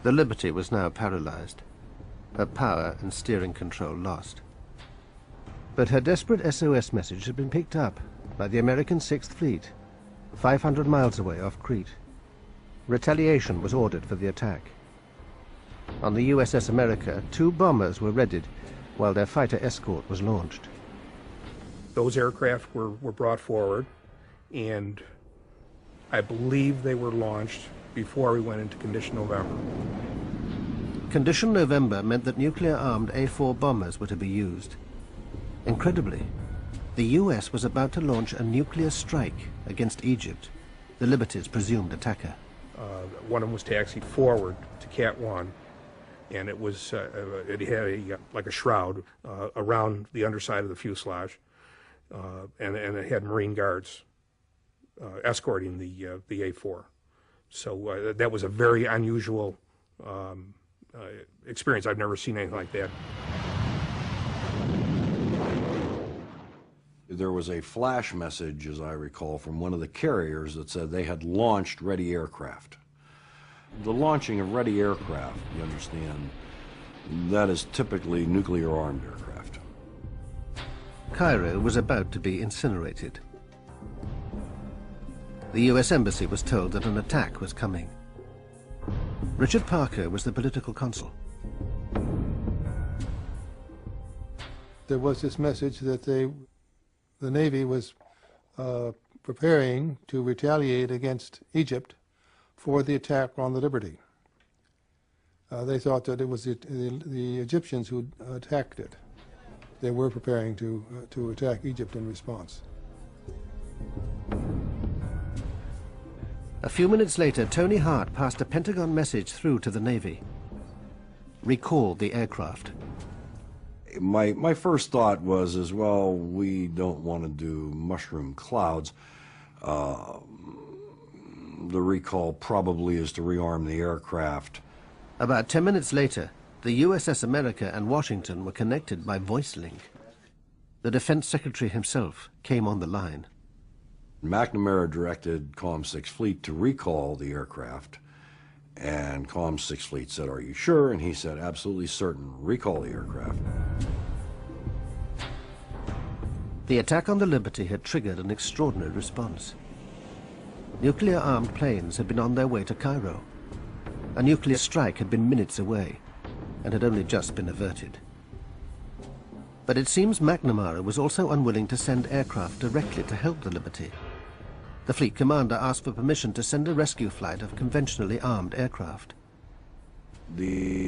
The Liberty was now paralyzed, her power and steering control lost. But her desperate SOS message had been picked up by the American 6th Fleet, 500 miles away off Crete. Retaliation was ordered for the attack. On the USS America, 2 bombers were readied while their fighter escort was launched. Those aircraft were brought forward, and I believe they were launched before we went into Condition November. Condition November meant that nuclear-armed A-4 bombers were to be used. Incredibly, the US was about to launch a nuclear strike against Egypt, the Liberty's presumed attacker. One of them was taxied forward to Cat 1, and it was it had like a shroud around the underside of the fuselage, and it had Marine guards escorting the A4. So that was a very unusual experience. I've never seen anything like that. There was a flash message, as I recall, from one of the carriers that said they had launched ready aircraft. The launching of ready aircraft, you understand, that is typically nuclear-armed aircraft. Cairo was about to be incinerated. The US Embassy was told that an attack was coming. Richard Parker was the political consul. There was this message that the Navy was preparing to retaliate against Egypt for the attack on the Liberty. They thought that it was the Egyptians who attacked it. They were preparing to attack Egypt in response. A few minutes later, Tony Hart passed a Pentagon message through to the Navy. Recall the aircraft. My first thought was, as well, we don't want to do mushroom clouds. The recall probably is to rearm the aircraft. About 10 minutes later, the USS America and Washington were connected by voice link. The Defense Secretary himself came on the line. McNamara directed COM 6 Fleet to recall the aircraft, and COM 6 Fleet said, "Are you sure?" And he said, "Absolutely certain. Recall the aircraft." The attack on the Liberty had triggered an extraordinary response. Nuclear-armed planes had been on their way to Cairo. A nuclear strike had been minutes away and had only just been averted. But it seems McNamara was also unwilling to send aircraft directly to help the Liberty. The fleet commander asked for permission to send a rescue flight of conventionally armed aircraft. The